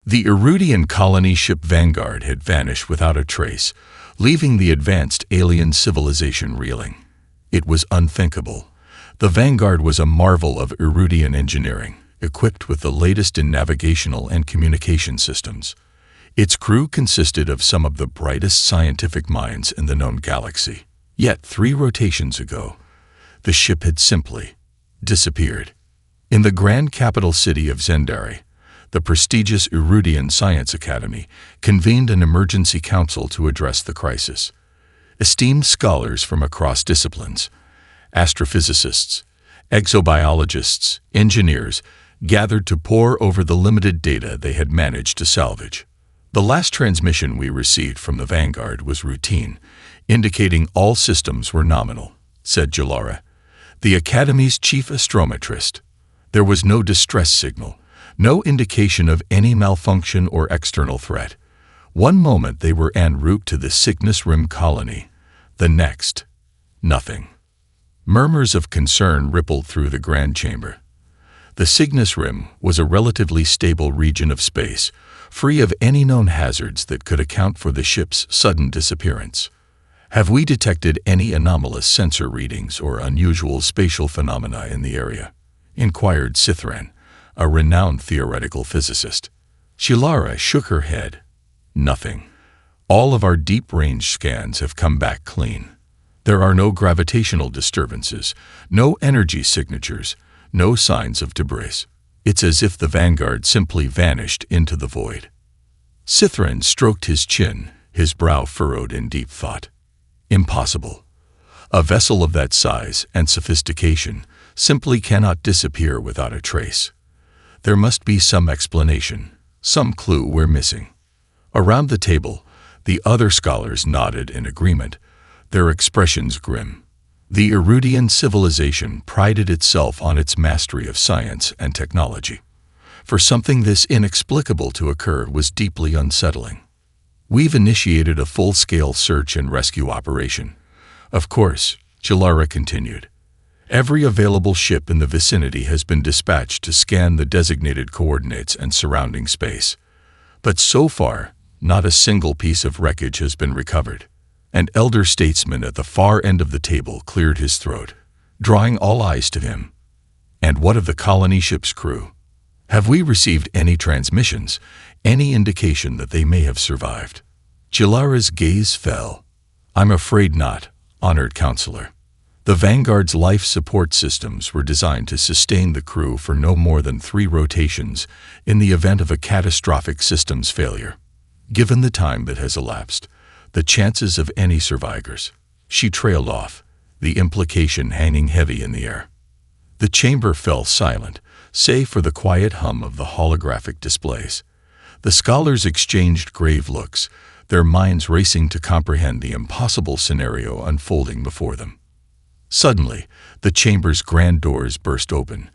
The Erudian colony ship Vanguard had vanished without a trace, leaving the advanced alien civilization reeling. It was unthinkable. The Vanguard was a marvel of Erudian engineering, equipped with the latest in navigational and communication systems. Its crew consisted of some of the brightest scientific minds in the known galaxy. Yet 3 rotations ago, the ship had simply disappeared. In the grand capital city of Zendari, the prestigious Erudian Science Academy convened an emergency council to address the crisis. Esteemed scholars from across disciplines, astrophysicists, exobiologists, engineers, gathered to pore over the limited data they had managed to salvage. The last transmission we received from the Vanguard was routine, indicating all systems were nominal, said Jalara, the Academy's chief astrometrist. There was no distress signal, no indication of any malfunction or external threat. One moment they were en route to the Cygnus Rim colony, the next, nothing. Murmurs of concern rippled through the grand chamber. The Cygnus Rim was a relatively stable region of space, free of any known hazards that could account for the ship's sudden disappearance. Have we detected any anomalous sensor readings or unusual spatial phenomena in the area? Inquired Cithran, a renowned theoretical physicist. Shilara shook her head. Nothing. All of our deep-range scans have come back clean. There are no gravitational disturbances, no energy signatures, no signs of debris. It's as if the Vanguard simply vanished into the void. Cithran stroked his chin, his brow furrowed in deep thought. Impossible. A vessel of that size and sophistication simply cannot disappear without a trace. There must be some explanation, some clue we're missing. Around the table, the other scholars nodded in agreement, their expressions grim. The Erudian civilization prided itself on its mastery of science and technology. For something this inexplicable to occur was deeply unsettling. We've initiated a full-scale search and rescue operation. Of course, Jalara continued. Every available ship in the vicinity has been dispatched to scan the designated coordinates and surrounding space. But so far, not a single piece of wreckage has been recovered. An elder statesman at the far end of the table cleared his throat, drawing all eyes to him. And what of the colony ship's crew? Have we received any transmissions, any indication that they may have survived? Jilara's gaze fell. I'm afraid not, honored counselor. The Vanguard's life support systems were designed to sustain the crew for no more than 3 rotations in the event of a catastrophic systems failure. Given the time that has elapsed, the chances of any survivors. She trailed off, the implication hanging heavy in the air. The chamber fell silent, save for the quiet hum of the holographic displays. The scholars exchanged grave looks, their minds racing to comprehend the impossible scenario unfolding before them. Suddenly, the chamber's grand doors burst open,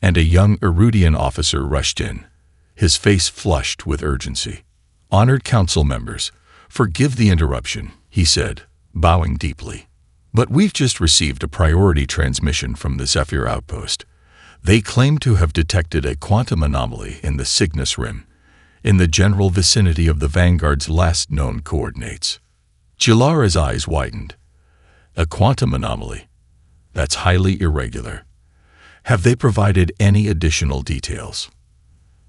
and a young Erudian officer rushed in, his face flushed with urgency. Honored council members, forgive the interruption, he said, bowing deeply. But we've just received a priority transmission from the Zephyr outpost. They claim to have detected a quantum anomaly in the Cygnus Rim, in the general vicinity of the Vanguard's last known coordinates. Jilara's eyes widened. A quantum anomaly? That's highly irregular. Have they provided any additional details?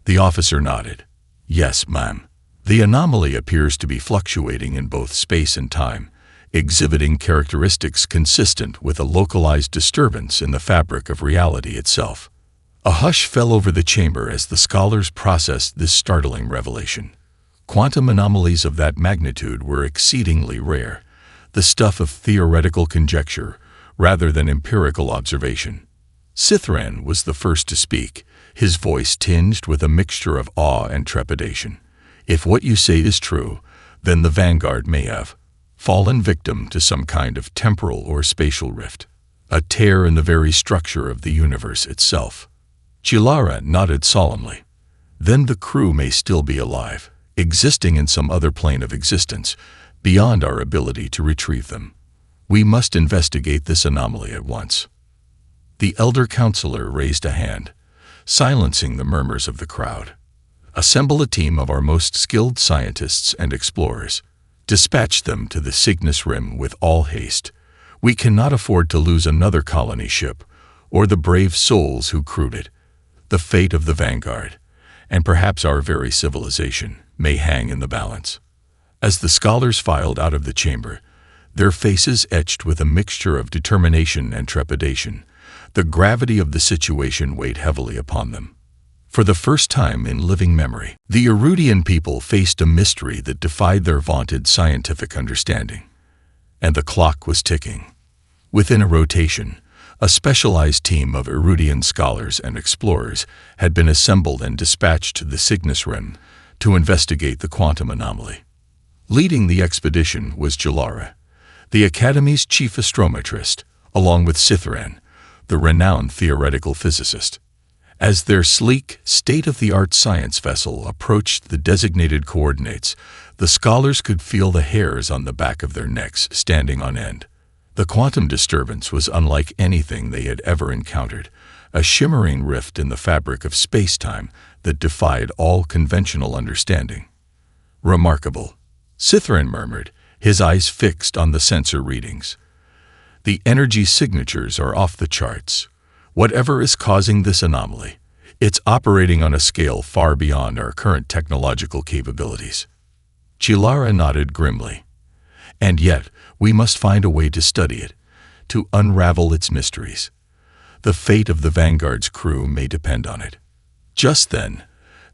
The officer nodded. Yes, ma'am. The anomaly appears to be fluctuating in both space and time, exhibiting characteristics consistent with a localized disturbance in the fabric of reality itself. A hush fell over the chamber as the scholars processed this startling revelation. Quantum anomalies of that magnitude were exceedingly rare, the stuff of theoretical conjecture rather than empirical observation. Cithran was the first to speak, his voice tinged with a mixture of awe and trepidation. If what you say is true, then the Vanguard may have fallen victim to some kind of temporal or spatial rift, a tear in the very structure of the universe itself. Chilara nodded solemnly. Then the crew may still be alive, existing in some other plane of existence, beyond our ability to retrieve them. We must investigate this anomaly at once. The elder counselor raised a hand, silencing the murmurs of the crowd. Assemble a team of our most skilled scientists and explorers. Dispatch them to the Cygnus Rim with all haste. We cannot afford to lose another colony ship, or the brave souls who crewed it. The fate of the Vanguard, and perhaps our very civilization, may hang in the balance." As the scholars filed out of the chamber, their faces etched with a mixture of determination and trepidation, the gravity of the situation weighed heavily upon them. For the first time in living memory, the Erudian people faced a mystery that defied their vaunted scientific understanding. And the clock was ticking. Within a rotation, a specialized team of Erudian scholars and explorers had been assembled and dispatched to the Cygnus Rim to investigate the quantum anomaly. Leading the expedition was Jalara, the Academy's chief astrometrist, along with Cytheran, the renowned theoretical physicist. As their sleek, state-of-the-art science vessel approached the designated coordinates, the scholars could feel the hairs on the back of their necks standing on end. The quantum disturbance was unlike anything they had ever encountered, a shimmering rift in the fabric of space-time that defied all conventional understanding. "Remarkable," Cytheran murmured, his eyes fixed on the sensor readings. "The energy signatures are off the charts. Whatever is causing this anomaly, it's operating on a scale far beyond our current technological capabilities." Jalara nodded grimly. "And yet, we must find a way to study it, to unravel its mysteries. The fate of the Vanguard's crew may depend on it." Just then,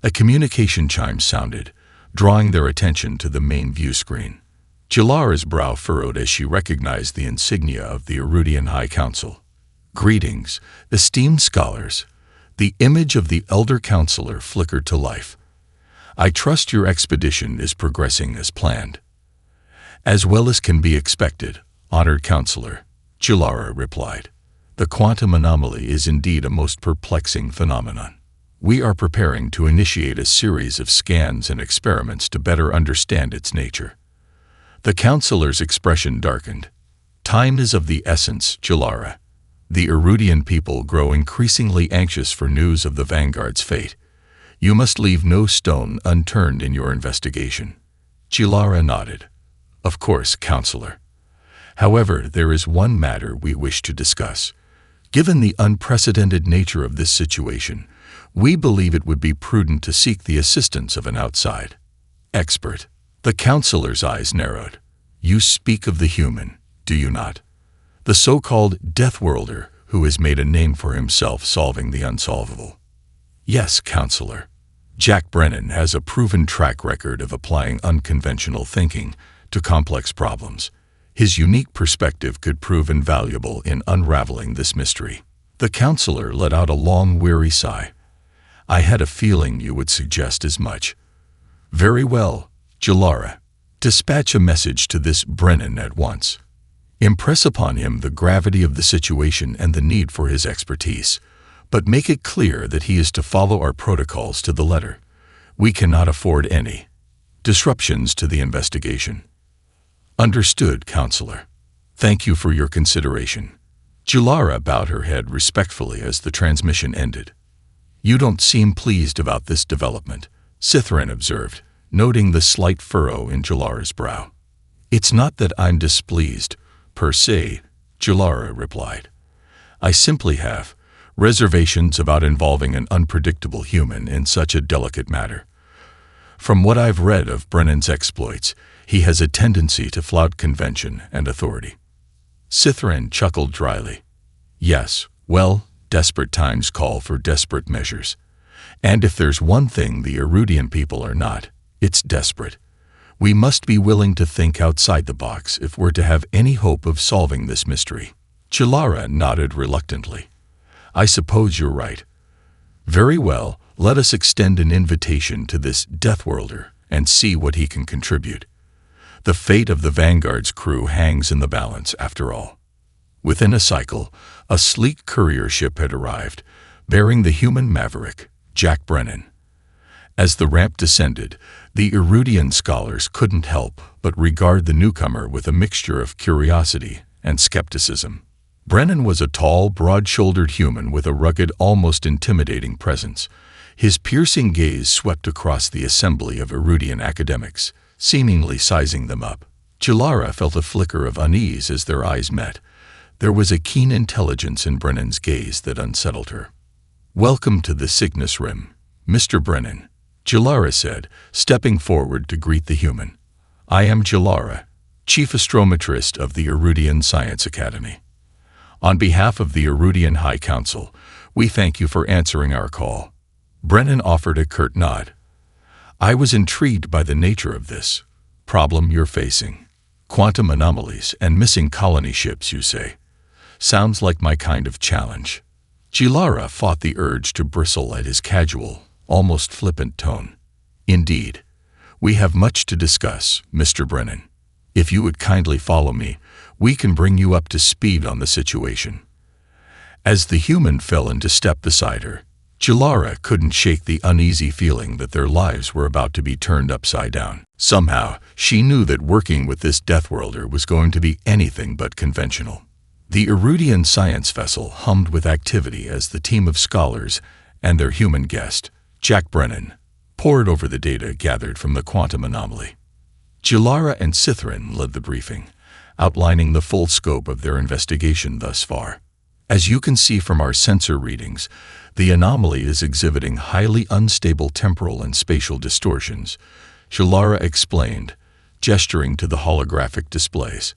a communication chime sounded, drawing their attention to the main view screen. Jalara's brow furrowed as she recognized the insignia of the Erudian High Council. "Greetings, esteemed scholars." The image of the Elder Counselor flickered to life. "I trust your expedition is progressing as planned." "As well as can be expected, honored Counselor," Jalara replied. "The quantum anomaly is indeed a most perplexing phenomenon. We are preparing to initiate a series of scans and experiments to better understand its nature." The Counselor's expression darkened. "Time is of the essence, Jalara. The Erudian people grow increasingly anxious for news of the Vanguard's fate. You must leave no stone unturned in your investigation." Jalara nodded. "Of course, Counselor. However, there is one matter we wish to discuss. Given the unprecedented nature of this situation, we believe it would be prudent to seek the assistance of an outside expert." The Counselor's eyes narrowed. "You speak of the human, do you not? The so-called Deathworlder who has made a name for himself solving the unsolvable." "Yes, Counselor. Jack Brennan has a proven track record of applying unconventional thinking to complex problems. His unique perspective could prove invaluable in unraveling this mystery." The Counselor let out a long, weary sigh. "I had a feeling you would suggest as much." "Very well, Jalara. Dispatch a message to this Brennan at once. Impress upon him the gravity of the situation and the need for his expertise, but make it clear that he is to follow our protocols to the letter. We cannot afford any disruptions to the investigation." "Understood, Counselor. Thank you for your consideration." Jalara bowed her head respectfully as the transmission ended. "You don't seem pleased about this development," Cytheran observed, noting the slight furrow in Jalara's brow. "It's not that I'm displeased, per se," Jalara replied. "I simply have reservations about involving an unpredictable human in such a delicate matter. From what I've read of Brennan's exploits, he has a tendency to flout convention and authority." Cytheran chuckled dryly. "Yes, well, desperate times call for desperate measures. And if there's one thing the Erudian people are not, it's desperate. We must be willing to think outside the box if we're to have any hope of solving this mystery." Jalara nodded reluctantly. "I suppose you're right. Very well, let us extend an invitation to this Deathworlder and see what he can contribute. The fate of the Vanguard's crew hangs in the balance, after all." Within a cycle, a sleek courier ship had arrived, bearing the human maverick, Jack Brennan. As the ramp descended, the Erudian scholars couldn't help but regard the newcomer with a mixture of curiosity and skepticism. Brennan was a tall, broad-shouldered human with a rugged, almost intimidating presence, His piercing gaze swept across the assembly of Erudian academics, seemingly sizing them up. Jilara felt a flicker of unease as their eyes met. There was a keen intelligence in Brennan's gaze that unsettled her. "Welcome to the Cygnus Rim, Mr. Brennan," Jilara said, stepping forward to greet the human. "I am Jilara, Chief Astrometrist of the Erudian Science Academy. On behalf of the Erudian High Council, we thank you for answering our call." Brennan offered a curt nod. "I was intrigued by the nature of this problem you're facing. Quantum anomalies and missing colony ships, you say? Sounds like my kind of challenge." Jilara fought the urge to bristle at his casual, almost flippant tone. "Indeed. We have much to discuss, Mr. Brennan. If you would kindly follow me, we can bring you up to speed on the situation." As the human fell into step beside her, Jilara couldn't shake the uneasy feeling that their lives were about to be turned upside down. Somehow, she knew that working with this Deathworlder was going to be anything but conventional. The Erudian science vessel hummed with activity as the team of scholars and their human guest, Jack Brennan, pored over the data gathered from the quantum anomaly. Jilara and Cythrin led the briefing, outlining the full scope of their investigation thus far. "As you can see from our sensor readings, the anomaly is exhibiting highly unstable temporal and spatial distortions," Jilara explained, gesturing to the holographic displays.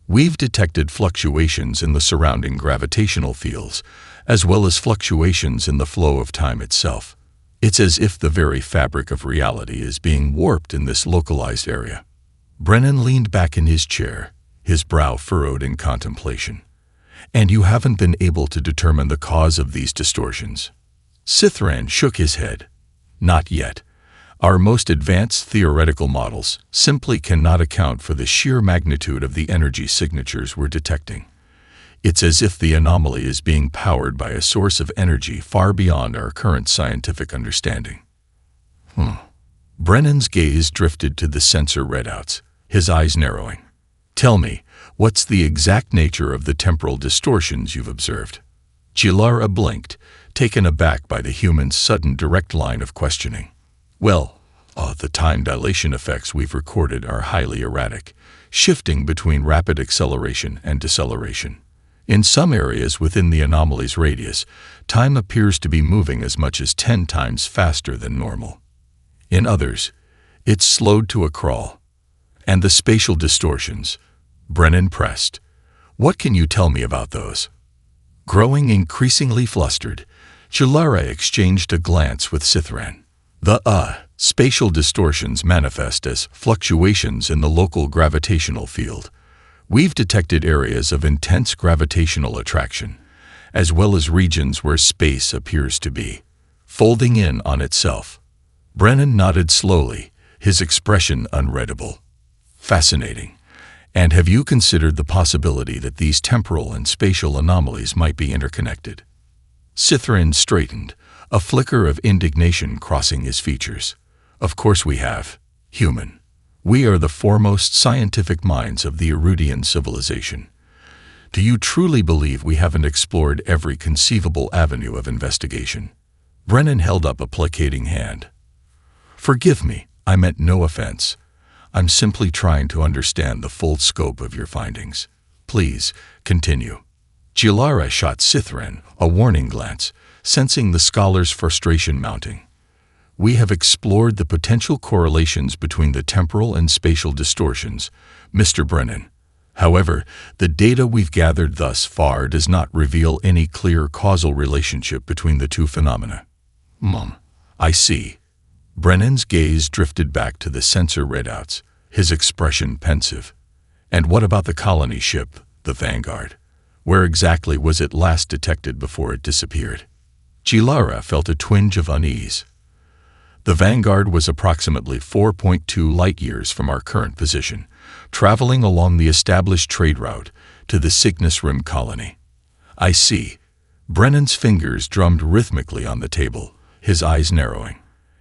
"We've detected fluctuations in the surrounding gravitational fields, as well as fluctuations in the flow of time itself. It's as if the very fabric of reality is being warped in this localized area." Brennan leaned back in his chair, his brow furrowed in contemplation. "And you haven't been able to determine the cause of these distortions?" Cythran shook his head. "Not yet. Our most advanced theoretical models simply cannot account for the sheer magnitude of the energy signatures we're detecting. It's as if the anomaly is being powered by a source of energy far beyond our current scientific understanding." Brennan's gaze drifted to the sensor readouts, his eyes narrowing. "Tell me, what's the exact nature of the temporal distortions you've observed?" Jilara blinked, taken aback by the human's sudden direct line of questioning. "Well, the time dilation effects we've recorded are highly erratic, shifting between rapid acceleration and deceleration. In some areas within the anomaly's radius, time appears to be moving as much as 10 times faster than normal. In others, it's slowed to a crawl. And the spatial distortions," Brennan pressed. "What can you tell me about those?" Growing increasingly flustered, Jilara exchanged a glance with Cythran. "The spatial distortions manifest as fluctuations in the local gravitational field. We've detected areas of intense gravitational attraction, as well as regions where space appears to be folding in on itself." Brennan nodded slowly, his expression unreadable. "Fascinating. And have you considered the possibility that these temporal and spatial anomalies might be interconnected?" Cythrin straightened, a flicker of indignation crossing his features. "Of course we have, human. We are the foremost scientific minds of the Erudian civilization. Do you truly believe we haven't explored every conceivable avenue of investigation?" Brennan held up a placating hand. "Forgive me, I meant no offense. I'm simply trying to understand the full scope of your findings. Please, continue." Jilara shot Cythran a warning glance, sensing the scholar's frustration mounting. "We have explored the potential correlations between the temporal and spatial distortions, Mr. Brennan. However, the data we've gathered thus far does not reveal any clear causal relationship between the two phenomena." "I see." Brennan's gaze drifted back to the sensor readouts, his expression pensive. "And what about the colony ship, the Vanguard? Where exactly was it last detected before it disappeared?" Jilara felt a twinge of unease. "The Vanguard was approximately 4.2 light-years from our current position, traveling along the established trade route to the Cygnus Rim colony." "I see." Brennan's fingers drummed rhythmically on the table, his eyes narrowing.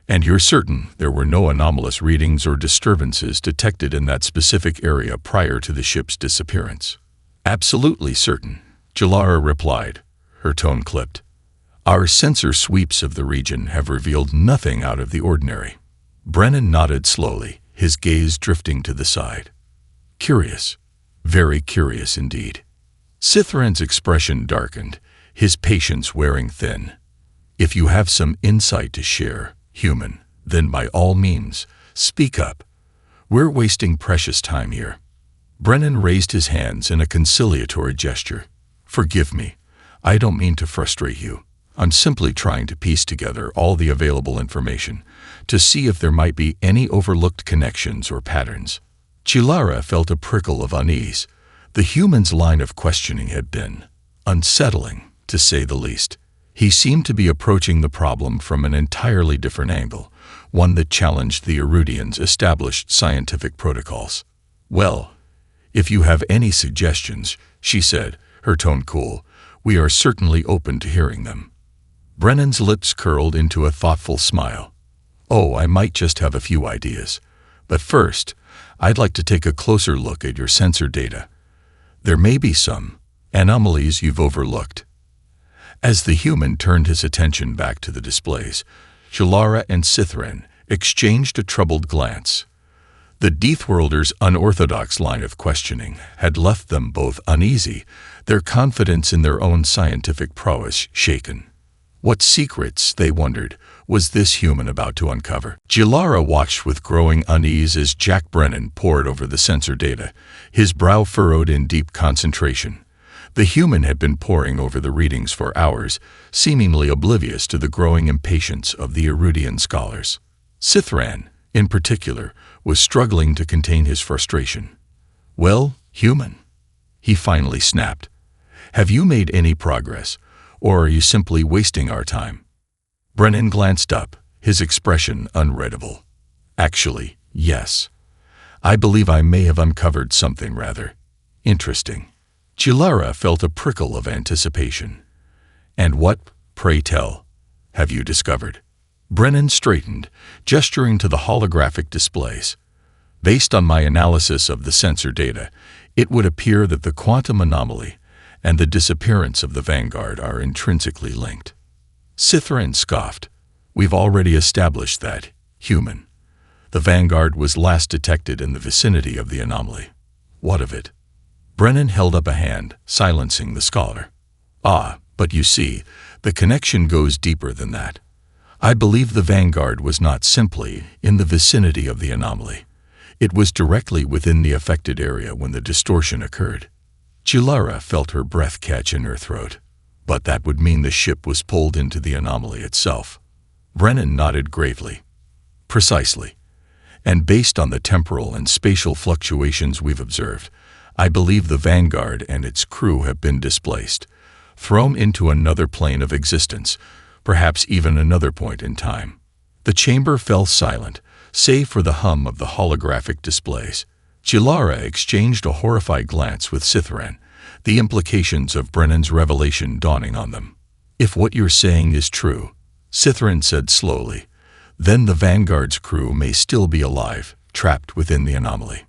"And you're certain there were no anomalous readings or disturbances detected in that specific area prior to the ship's disappearance?" "Absolutely certain," Jilara replied, her tone clipped. Our sensor sweeps of the region have revealed nothing out of the ordinary. Brennan nodded slowly, his gaze drifting to the side. Curious. Very curious indeed. Cithran's expression darkened, his patience wearing thin. If you have some insight to share, human, then by all means, speak up. We're wasting precious time here. Brennan raised his hands in a conciliatory gesture. Forgive me. I don't mean to frustrate you. I'm simply trying to piece together all the available information to see if there might be any overlooked connections or patterns. Chilara felt a prickle of unease. The human's line of questioning had been unsettling, to say the least. He seemed to be approaching the problem from an entirely different angle, one that challenged the Erudians' established scientific protocols. Well, if you have any suggestions, she said, her tone cool, we are certainly open to hearing them. Brennan's lips curled into a thoughtful smile. Oh, I might just have a few ideas. But first, I'd like to take a closer look at your sensor data. There may be some anomalies you've overlooked. As the human turned his attention back to the displays, Chilara and Cithran exchanged a troubled glance. The Deathworlder's unorthodox line of questioning had left them both uneasy, their confidence in their own scientific prowess shaken. What secrets, they wondered, was this human about to uncover? Chilara watched with growing unease as Jack Brennan pored over the sensor data, his brow furrowed in deep concentration. The human had been poring over the readings for hours, seemingly oblivious to the growing impatience of the Erudian scholars. Cithran, in particular, was struggling to contain his frustration. Well, human, he finally snapped. Have you made any progress, or are you simply wasting our time? Brennan glanced up, his expression unreadable. Actually, yes. I believe I may have uncovered something rather interesting. Chilara felt a prickle of anticipation. And what, pray tell, have you discovered? Brennan straightened, gesturing to the holographic displays. Based on my analysis of the sensor data, it would appear that the quantum anomaly and the disappearance of the Vanguard are intrinsically linked. Cithran scoffed. We've already established that, human. The Vanguard was last detected in the vicinity of the anomaly. What of it? Brennan held up a hand, silencing the scholar. Ah, but you see, the connection goes deeper than that. I believe the Vanguard was not simply in the vicinity of the anomaly. It was directly within the affected area when the distortion occurred. Chilara felt her breath catch in her throat. But that would mean the ship was pulled into the anomaly itself. Brennan nodded gravely. Precisely. And based on the temporal and spatial fluctuations we've observed, I believe the Vanguard and its crew have been displaced, thrown into another plane of existence, perhaps even another point in time. The chamber fell silent, save for the hum of the holographic displays. Chilara exchanged a horrified glance with Cithran, the implications of Brennan's revelation dawning on them. If what you're saying is true, Cithran said slowly, then the Vanguard's crew may still be alive, trapped within the anomaly.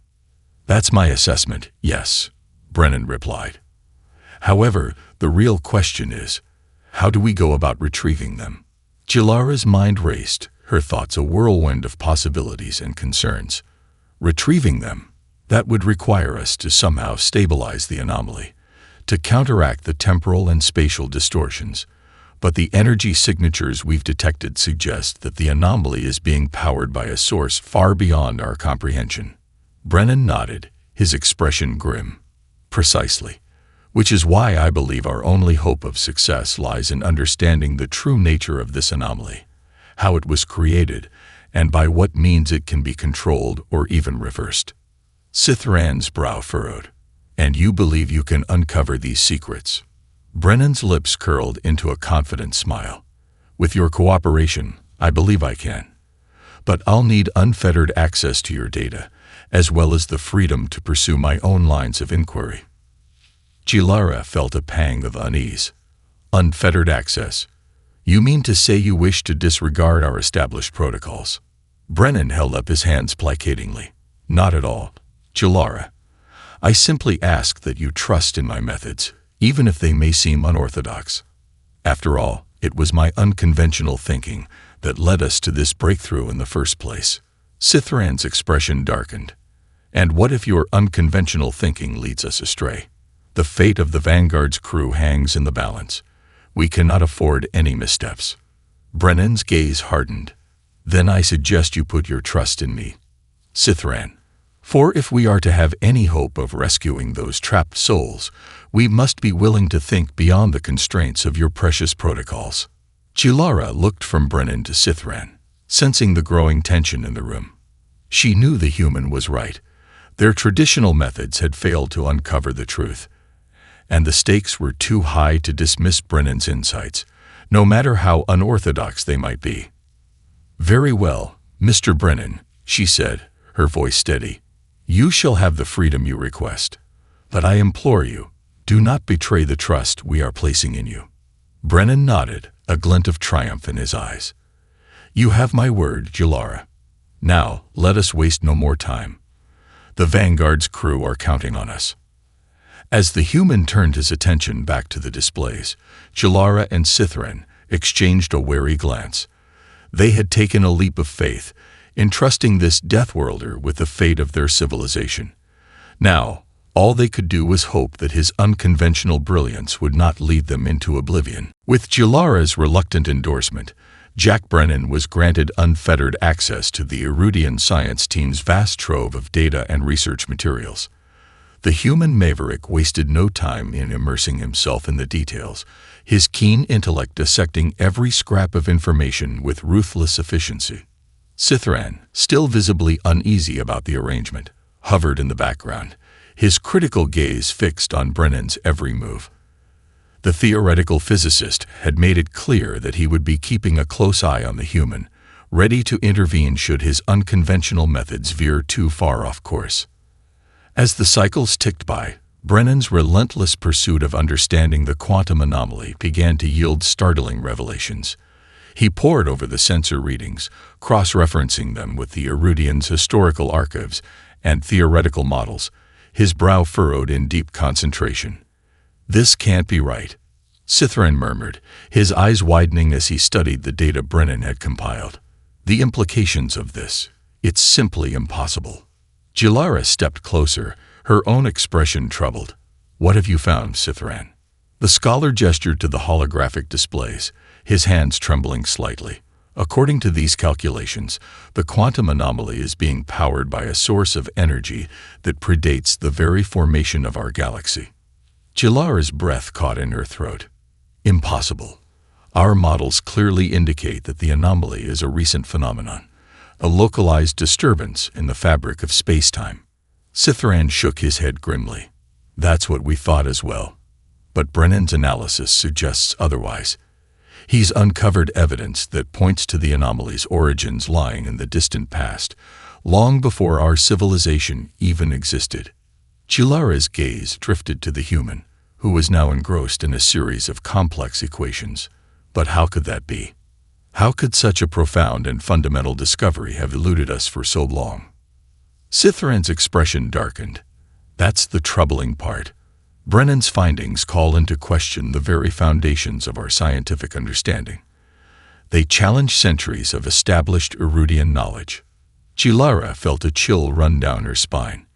That's my assessment, yes, Brennan replied. However, the real question is, how do we go about retrieving them? Chilara's mind raced, her thoughts a whirlwind of possibilities and concerns. Retrieving them, that would require us to somehow stabilize the anomaly, to counteract the temporal and spatial distortions. But the energy signatures we've detected suggest that the anomaly is being powered by a source far beyond our comprehension. Brennan nodded, his expression grim. Precisely. Which is why I believe our only hope of success lies in understanding the true nature of this anomaly, how it was created, and by what means it can be controlled or even reversed. Cithran's brow furrowed. And you believe you can uncover these secrets? Brennan's lips curled into a confident smile. With your cooperation, I believe I can. But I'll need unfettered access to your data, as well as the freedom to pursue my own lines of inquiry. Chilara felt a pang of unease. Unfettered access. You mean to say you wish to disregard our established protocols? Brennan held up his hands placatingly. Not at all, Chilara. I simply ask that you trust in my methods, even if they may seem unorthodox. After all, It was my unconventional thinking that led us to this breakthrough in the first place. Cithran's expression darkened. And what if your unconventional thinking leads us astray? The fate of the Vanguard's crew hangs in the balance. We cannot afford any missteps. Brennan's gaze hardened. Then I suggest you put your trust in me, Cithran. For if we are to have any hope of rescuing those trapped souls, we must be willing to think beyond the constraints of your precious protocols. Jilara looked from Brennan to Cithran, sensing the growing tension in the room. She knew the human was right. Their traditional methods had failed to uncover the truth, and the stakes were too high to dismiss Brennan's insights, no matter how unorthodox they might be. "Very well, Mr. Brennan," she said, her voice steady. "You shall have the freedom you request. But I implore you, do not betray the trust we are placing in you." Brennan nodded, a glint of triumph in his eyes. "You have my word, Jilara. Now, let us waste no more time. The Vanguard's crew are counting on us." As the human turned his attention back to the displays, Jilara and Cithran exchanged a wary glance. They had taken a leap of faith, entrusting this Deathworlder with the fate of their civilization. Now, all they could do was hope that his unconventional brilliance would not lead them into oblivion. With Jilara's reluctant endorsement, Jack Brennan was granted unfettered access to the Erudian science team's vast trove of data and research materials. The human maverick wasted no time in immersing himself in the details, his keen intellect dissecting every scrap of information with ruthless efficiency. Cithran, still visibly uneasy about the arrangement, hovered in the background, his critical gaze fixed on Brennan's every move. The theoretical physicist had made it clear that he would be keeping a close eye on the human, ready to intervene should his unconventional methods veer too far off course. As the cycles ticked by, Brennan's relentless pursuit of understanding the quantum anomaly began to yield startling revelations. He pored over the sensor readings, cross-referencing them with the Erudian's historical archives and theoretical models, his brow furrowed in deep concentration. "This can't be right," Cithran murmured, his eyes widening as he studied the data Brennan had compiled. "The implications of this, it's simply impossible." Jilara stepped closer, her own expression troubled. "What have you found, Cithran?" The scholar gestured to the holographic displays, his hands trembling slightly. "According to these calculations, the quantum anomaly is being powered by a source of energy that predates the very formation of our galaxy." Jilara's breath caught in her throat. "Impossible. Our models clearly indicate that the anomaly is a recent phenomenon, a localized disturbance in the fabric of space-time." Cithran shook his head grimly. "That's what we thought as well. But Brennan's analysis suggests otherwise. He's uncovered evidence that points to the anomaly's origins lying in the distant past, long before our civilization even existed." Jilara's gaze drifted to the human, who was now engrossed in a series of complex equations. But how could that be? How could such a profound and fundamental discovery have eluded us for so long? Cithran's expression darkened. "That's the troubling part. Brennan's findings call into question the very foundations of our scientific understanding. They challenge centuries of established Erudian knowledge." Jilara felt a chill run down her spine.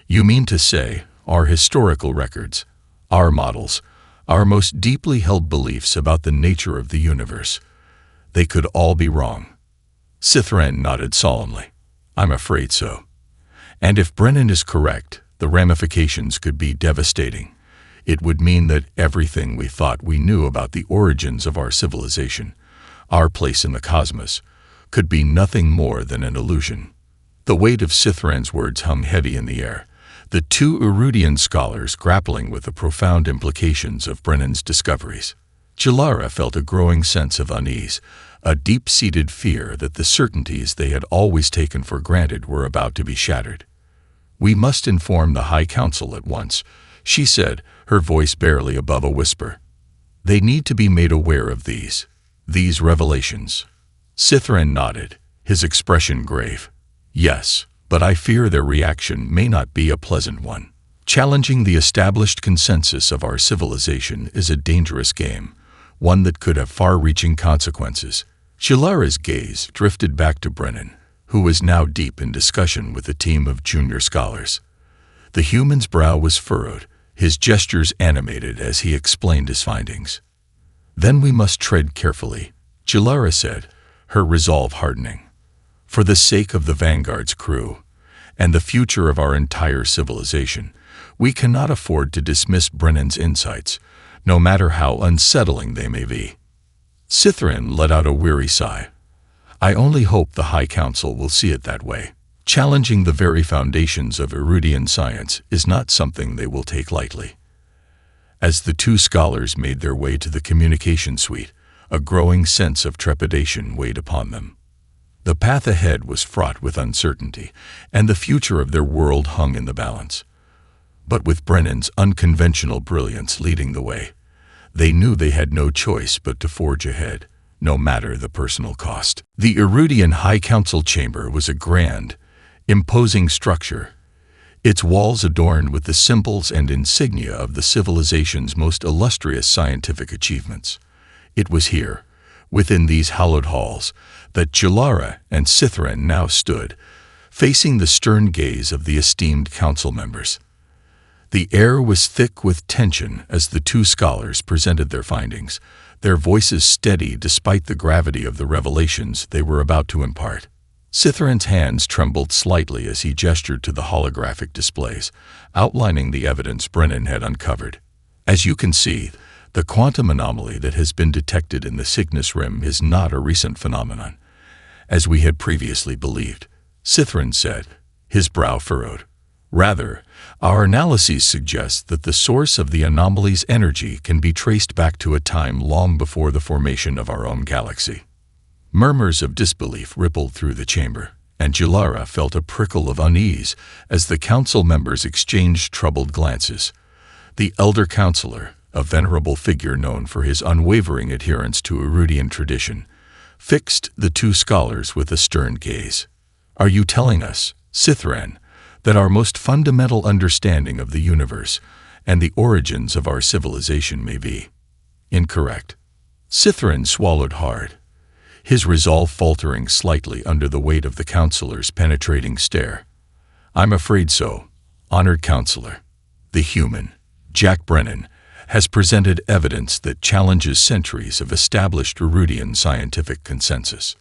"You mean to say, our historical records, our models, our most deeply held beliefs about the nature of the universe, they could all be wrong?" Cithran nodded solemnly. "I'm afraid so. And if Brennan is correct, the ramifications could be devastating. It would mean that everything we thought we knew about the origins of our civilization, our place in the cosmos, could be nothing more than an illusion." The weight of Cithran's words hung heavy in the air, the two Erudian scholars grappling with the profound implications of Brennan's discoveries. Jilara felt a growing sense of unease, a deep-seated fear that the certainties they had always taken for granted were about to be shattered. "We must inform the High Council at once," she said, her voice barely above a whisper. "They need to be made aware of these revelations." Cithran nodded, his expression grave. "Yes, but I fear their reaction may not be a pleasant one. Challenging the established consensus of our civilization is a dangerous game, one that could have far-reaching consequences. Chilara's gaze drifted back to Brennan, who was now deep in discussion with a team of junior scholars. The human's brow was furrowed, his gestures animated as he explained his findings. "Then we must tread carefully," Chilara said, her resolve hardening. "For the sake of the Vanguard's crew, and the future of our entire civilization, we cannot afford to dismiss Brennan's insights, no matter how unsettling they may be." Cytherin let out a weary sigh. "I only hope the High Council will see it that way. Challenging the very foundations of Erudian science is not something they will take lightly." As the two scholars made their way to the communication suite, a growing sense of trepidation weighed upon them. The path ahead was fraught with uncertainty, and the future of their world hung in the balance. But with Brennan's unconventional brilliance leading the way, they knew they had no choice but to forge ahead, no matter the personal cost. The Erudian High Council chamber was a grand, imposing structure, its walls adorned with the symbols and insignia of the civilization's most illustrious scientific achievements. It was here, within these hallowed halls, that Chilara and Cytherin now stood, facing the stern gaze of the esteemed council members. The air was thick with tension as the two scholars presented their findings, their voices steady despite the gravity of the revelations they were about to impart. Cytherin's hands trembled slightly as he gestured to the holographic displays, outlining the evidence Brennan had uncovered. "As you can see, the quantum anomaly that has been detected in the Cygnus Rim is not a recent phenomenon, as we had previously believed," Cytherin said, his brow furrowed. "Rather, our analyses suggest that the source of the anomaly's energy can be traced back to a time long before the formation of our own galaxy." Murmurs of disbelief rippled through the chamber, and Chilara felt a prickle of unease as the council members exchanged troubled glances. The elder counselor, a venerable figure known for his unwavering adherence to Erudian tradition, fixed the two scholars with a stern gaze. "Are you telling us, Cytherin, that our most fundamental understanding of the universe and the origins of our civilization may be incorrect?" Cytherin swallowed hard, his resolve faltering slightly under the weight of the counselor's penetrating stare. "I'm afraid so, honored counselor. The human, Jack Brennan, has presented evidence that challenges centuries of established Erudian scientific consensus."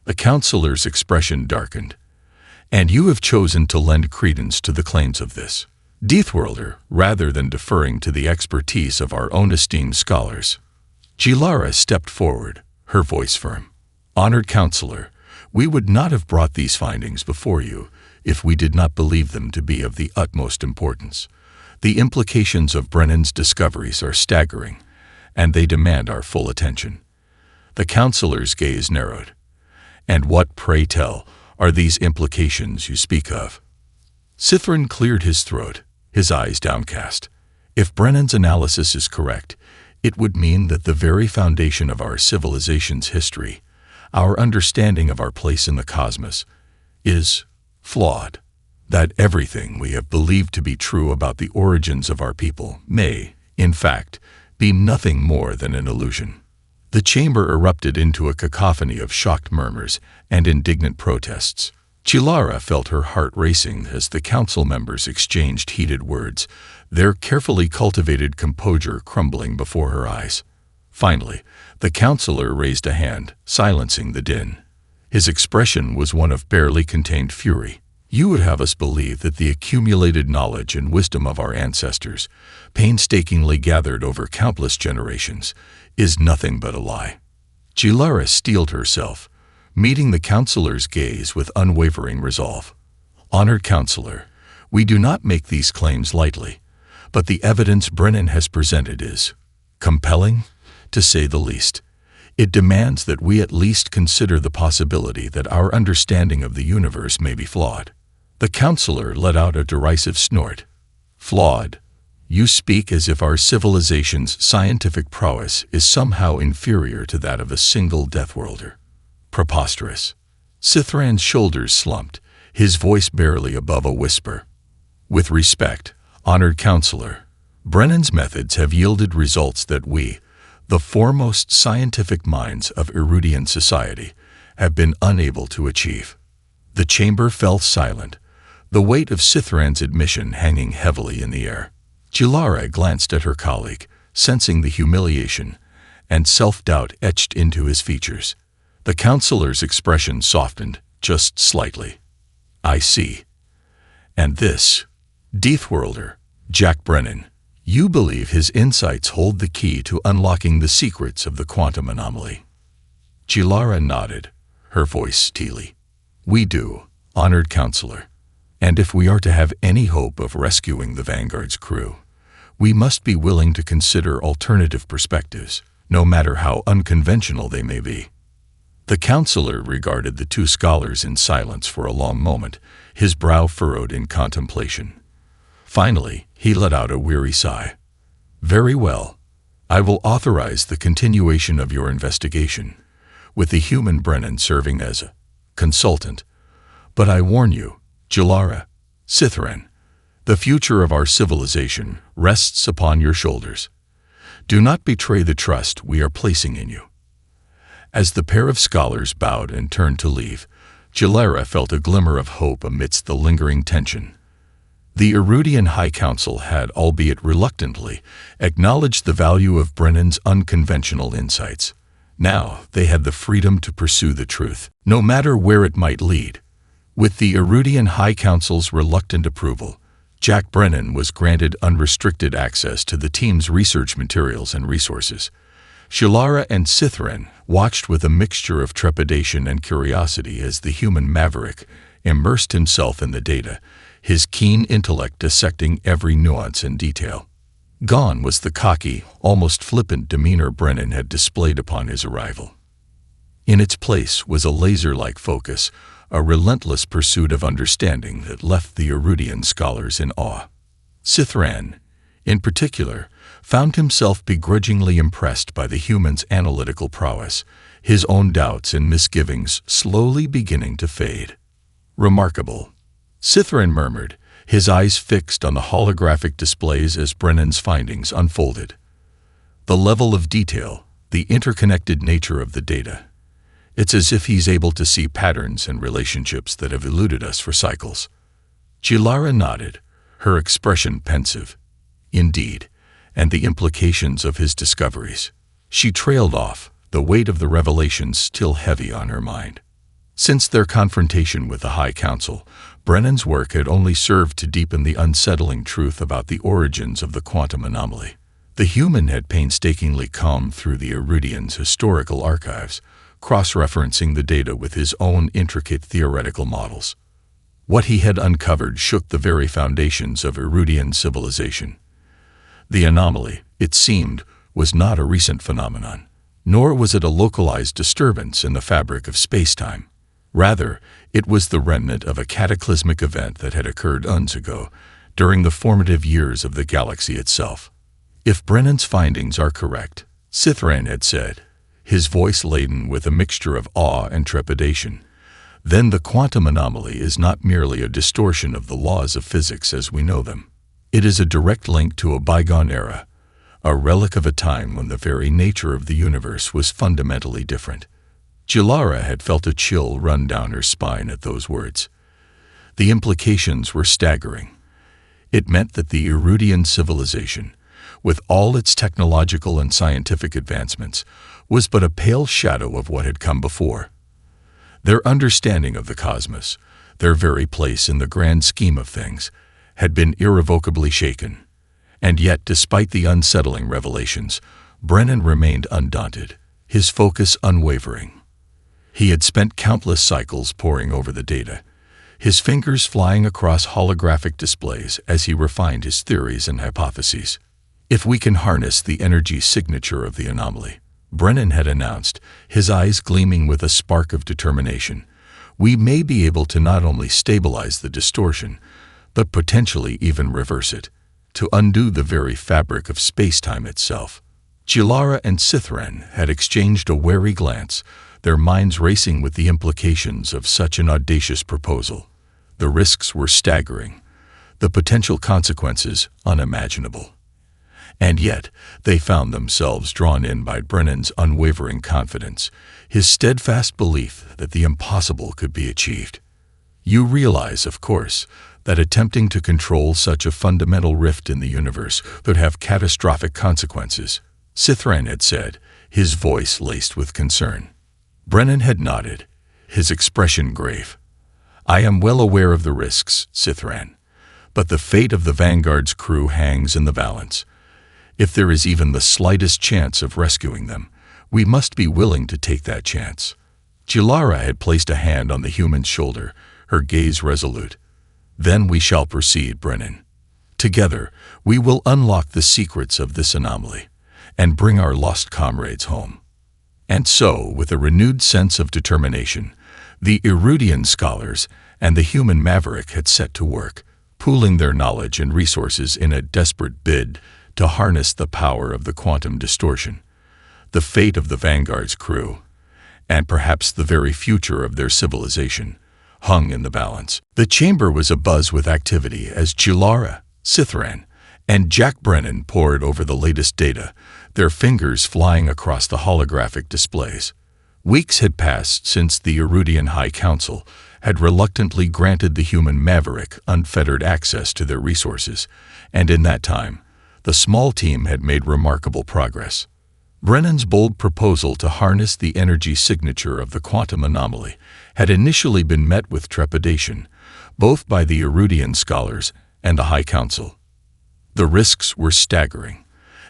The counselor's expression darkened. "And you have chosen to lend credence to the claims of this Deathworlder rather than deferring to the expertise of our own esteemed scholars." Chilara stepped forward, her voice firm. "Honored counselor, we would not have brought these findings before you if we did not believe them to be of the utmost importance. The implications of Brennan's discoveries are staggering, and they demand our full attention." The counselor's gaze narrowed. "And what, pray tell, are these implications you speak of?" Cytherin cleared his throat, his eyes downcast. "If Brennan's analysis is correct, it would mean that the very foundation of our civilization's history, our understanding of our place in the cosmos, is flawed. That everything we have believed to be true about the origins of our people may, in fact, be nothing more than an illusion." The chamber erupted into a cacophony of shocked murmurs and indignant protests. Chilara felt her heart racing as the council members exchanged heated words, their carefully cultivated composure crumbling before her eyes. Finally, the counselor raised a hand, silencing the din. His expression was one of barely contained fury. "You would have us believe that the accumulated knowledge and wisdom of our ancestors, painstakingly gathered over countless generations, is nothing but a lie." Chilara steeled herself, meeting the counselor's gaze with unwavering resolve. "Honored counselor, we do not make these claims lightly, but the evidence Brennan has presented is compelling, to say the least. It demands that we at least consider the possibility that our understanding of the universe may be flawed." The counselor let out a derisive snort. "Flawed? You speak as if our civilization's scientific prowess is somehow inferior to that of a single Deathworlder. Preposterous." Cytherin's shoulders slumped, his voice barely above a whisper. "With respect, honored counselor, Brennan's methods have yielded results that we, the foremost scientific minds of Erudian society have been unable to achieve. The chamber fell silent, the weight of Cithran's admission hanging heavily in the air. Jilara glanced at her colleague, sensing the humiliation and self-doubt etched into his features. The counselor's expression softened just slightly. "I see. And this, Deathworlder, Jack Brennan, you believe his insights hold the key to unlocking the secrets of the quantum anomaly?" Jilara nodded, her voice steely. "We do, honored counselor. And if we are to have any hope of rescuing the Vanguard's crew, we must be willing to consider alternative perspectives, no matter how unconventional they may be." The counselor regarded the two scholars in silence for a long moment, his brow furrowed in contemplation. Finally, he let out a weary sigh. "Very well. I will authorize the continuation of your investigation, with the human Brennan serving as a consultant. But I warn you, Jilara, Cithran, the future of our civilization rests upon your shoulders. Do not betray the trust we are placing in you." As the pair of scholars bowed and turned to leave, Jilara felt a glimmer of hope amidst the lingering tension. The Erudian High Council had, albeit reluctantly, acknowledged the value of Brennan's unconventional insights. Now they had the freedom to pursue the truth, no matter where it might lead. With the Erudian High Council's reluctant approval, Jack Brennan was granted unrestricted access to the team's research materials and resources. Jilara and Cithran watched with a mixture of trepidation and curiosity as the human maverick immersed himself in the data, his keen intellect dissecting every nuance and detail. Gone was the cocky, almost flippant demeanor Brennan had displayed upon his arrival. In its place was a laser-like focus, a relentless pursuit of understanding that left the Erudian scholars in awe. Cithran, in particular, found himself begrudgingly impressed by the human's analytical prowess, his own doubts and misgivings slowly beginning to fade. "Remarkable," Cithran murmured, his eyes fixed on the holographic displays as Brennan's findings unfolded. The level of detail, the interconnected nature of the data. It's as if he's able to see patterns and relationships that have eluded us for cycles. Jilara nodded, her expression pensive. Indeed, and the implications of his discoveries. She trailed off, the weight of the revelations still heavy on her mind. Since their confrontation with the High Council, Brennan's work had only served to deepen the unsettling truth about the origins of the quantum anomaly. The human had painstakingly combed through the Erudian's historical archives, cross-referencing the data with his own intricate theoretical models. What he had uncovered shook the very foundations of Erudian civilization. The anomaly, it seemed, was not a recent phenomenon, nor was it a localized disturbance in the fabric of space-time. Rather, it was the remnant of a cataclysmic event that had occurred eons ago, during the formative years of the galaxy itself. "If Brennan's findings are correct," Cithran had said, his voice laden with a mixture of awe and trepidation, "then the quantum anomaly is not merely a distortion of the laws of physics as we know them. It is a direct link to a bygone era, a relic of a time when the very nature of the universe was fundamentally different." Jilara had felt a chill run down her spine at those words. The implications were staggering. It meant that the Erudian civilization, with all its technological and scientific advancements, was but a pale shadow of what had come before. Their understanding of the cosmos, their very place in the grand scheme of things, had been irrevocably shaken. And yet, despite the unsettling revelations, Brennan remained undaunted, his focus unwavering. He had spent countless cycles poring over the data, his fingers flying across holographic displays as he refined his theories and hypotheses. "If we can harness the energy signature of the anomaly," Brennan had announced, his eyes gleaming with a spark of determination, "we may be able to not only stabilize the distortion, but potentially even reverse it, to undo the very fabric of space-time itself." Jilara and Cithran had exchanged a wary glance, their minds racing with the implications of such an audacious proposal. The risks were staggering, the potential consequences unimaginable. And yet, they found themselves drawn in by Brennan's unwavering confidence, his steadfast belief that the impossible could be achieved. You realize, of course, that attempting to control such a fundamental rift in the universe could have catastrophic consequences, Cithran had said, his voice laced with concern. Brennan had nodded, his expression grave. I am well aware of the risks, Cithran, but the fate of the Vanguard's crew hangs in the balance. If there is even the slightest chance of rescuing them, we must be willing to take that chance. Jilara had placed a hand on the human's shoulder, her gaze resolute. Then we shall proceed, Brennan. Together, we will unlock the secrets of this anomaly and bring our lost comrades home. And so, with a renewed sense of determination, the Erudian scholars and the human maverick had set to work, pooling their knowledge and resources in a desperate bid to harness the power of the quantum distortion. The fate of the Vanguard's crew, and perhaps the very future of their civilization, hung in the balance. The chamber was abuzz with activity as Jilara, Cithran, and Jack Brennan pored over the latest data, their fingers flying across the holographic displays. Weeks had passed since the Erudian High Council had reluctantly granted the human maverick unfettered access to their resources, and in that time, the small team had made remarkable progress. Brennan's bold proposal to harness the energy signature of the quantum anomaly had initially been met with trepidation, both by the Erudian scholars and the High Council. The risks were staggering.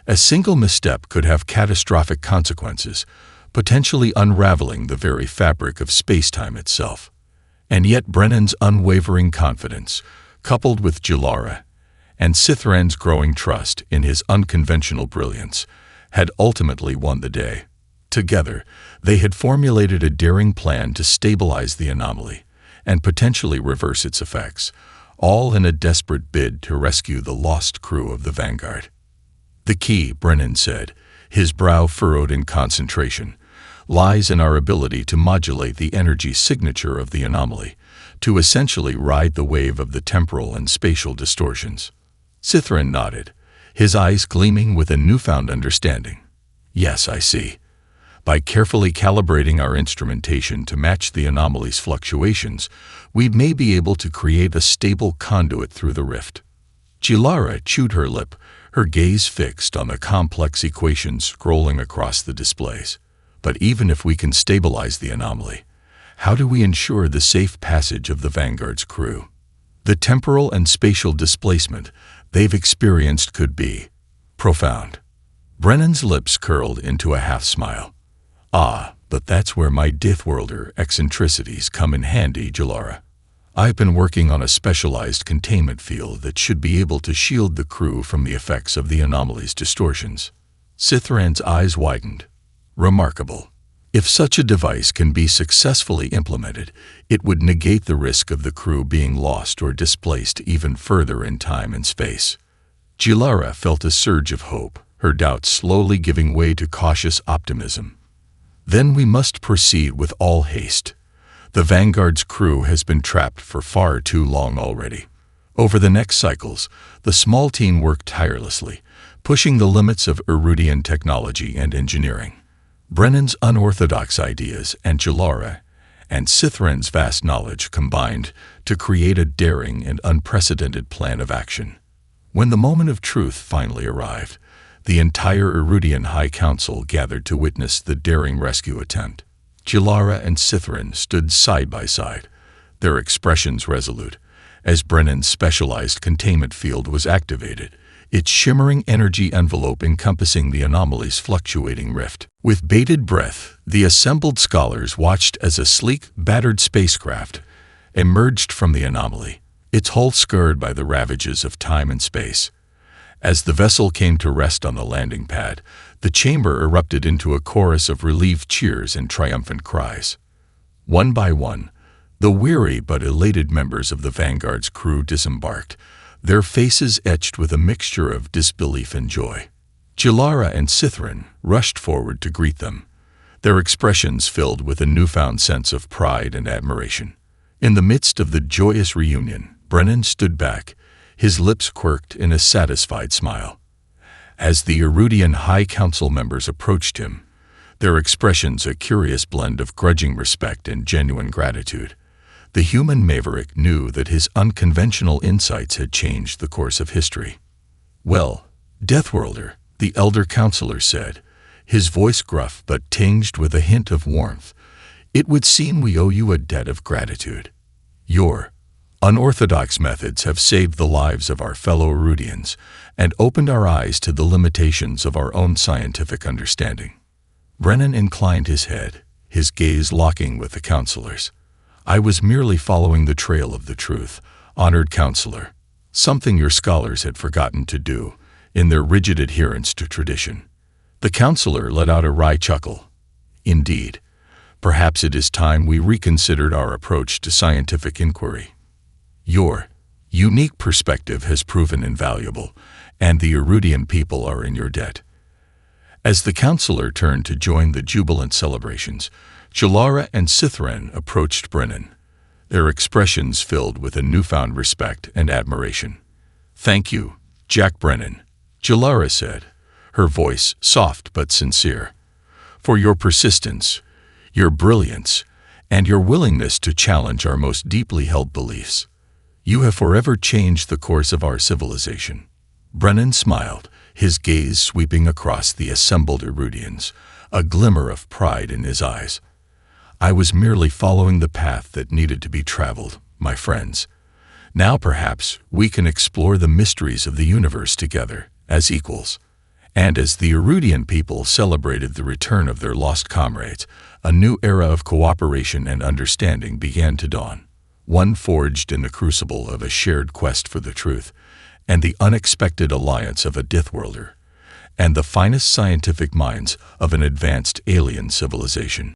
A single misstep could have catastrophic consequences, potentially unraveling the very fabric of space-time itself. And yet Brennan's unwavering confidence, coupled with Jilara and Cithran's growing trust in his unconventional brilliance, had ultimately won the day. Together, they had formulated a daring plan to stabilize the anomaly and potentially reverse its effects, all in a desperate bid to rescue the lost crew of the Vanguard. The key, Brennan said, his brow furrowed in concentration, lies in our ability to modulate the energy signature of the anomaly, to essentially ride the wave of the temporal and spatial distortions. Cithran nodded, his eyes gleaming with a newfound understanding. Yes, I see. By carefully calibrating our instrumentation to match the anomaly's fluctuations, we may be able to create a stable conduit through the rift. Jilara chewed her lip, her gaze fixed on the complex equations scrolling across the displays. But even if we can stabilize the anomaly, how do we ensure the safe passage of the Vanguard's crew? The temporal and spatial displacement they've experienced could be profound. Brennan's lips curled into a half-smile. Ah, but that's where my Deathworlder eccentricities come in handy, Jilara. I've been working on a specialized containment field that should be able to shield the crew from the effects of the anomaly's distortions. Cithran's eyes widened. Remarkable. If such a device can be successfully implemented, it would negate the risk of the crew being lost or displaced even further in time and space. Jilara felt a surge of hope, her doubts slowly giving way to cautious optimism. Then we must proceed with all haste. The Vanguard's crew has been trapped for far too long already. Over the next cycles, the small team worked tirelessly, pushing the limits of Erudian technology and engineering. Brennan's unorthodox ideas and Jilara and Cithran's vast knowledge combined to create a daring and unprecedented plan of action. When the moment of truth finally arrived, the entire Erudian High Council gathered to witness the daring rescue attempt. Jilara and Cithran stood side by side, their expressions resolute, as Brennan's specialized containment field was activated, its shimmering energy envelope encompassing the anomaly's fluctuating rift. With bated breath, the assembled scholars watched as a sleek, battered spacecraft emerged from the anomaly, its hull scarred by the ravages of time and space. As the vessel came to rest on the landing pad, the chamber erupted into a chorus of relieved cheers and triumphant cries. One by one, the weary but elated members of the Vanguard's crew disembarked, their faces etched with a mixture of disbelief and joy. Jilara and Cithran rushed forward to greet them, their expressions filled with a newfound sense of pride and admiration. In the midst of the joyous reunion, Brennan stood back, his lips quirked in a satisfied smile. As the Erudian High Council members approached him, their expressions a curious blend of grudging respect and genuine gratitude, the human maverick knew that his unconventional insights had changed the course of history. "Well, Deathworlder," the elder counselor said, his voice gruff but tinged with a hint of warmth, "it would seem we owe you a debt of gratitude. Your unorthodox methods have saved the lives of our fellow Erudians and opened our eyes to the limitations of our own scientific understanding." Brennan inclined his head, his gaze locking with the counselor's. "I was merely following the trail of the truth, honored counselor, something your scholars had forgotten to do in their rigid adherence to tradition." The counselor let out a wry chuckle. "Indeed, perhaps it is time we reconsidered our approach to scientific inquiry. Your unique perspective has proven invaluable, and the Erudian people are in your debt." As the counselor turned to join the jubilant celebrations, Jalara and Cithran approached Brennan, their expressions filled with a newfound respect and admiration. "Thank you, Jack Brennan," Jalara said, her voice soft but sincere, "for your persistence, your brilliance, and your willingness to challenge our most deeply held beliefs. You have forever changed the course of our civilization." Brennan smiled, his gaze sweeping across the assembled Erudians, a glimmer of pride in his eyes. "I was merely following the path that needed to be traveled, my friends. Now perhaps we can explore the mysteries of the universe together, as equals." And as the Erudian people celebrated the return of their lost comrades, a new era of cooperation and understanding began to dawn, one forged in the crucible of a shared quest for the truth, and the unexpected alliance of a Deathworlder, and the finest scientific minds of an advanced alien civilization.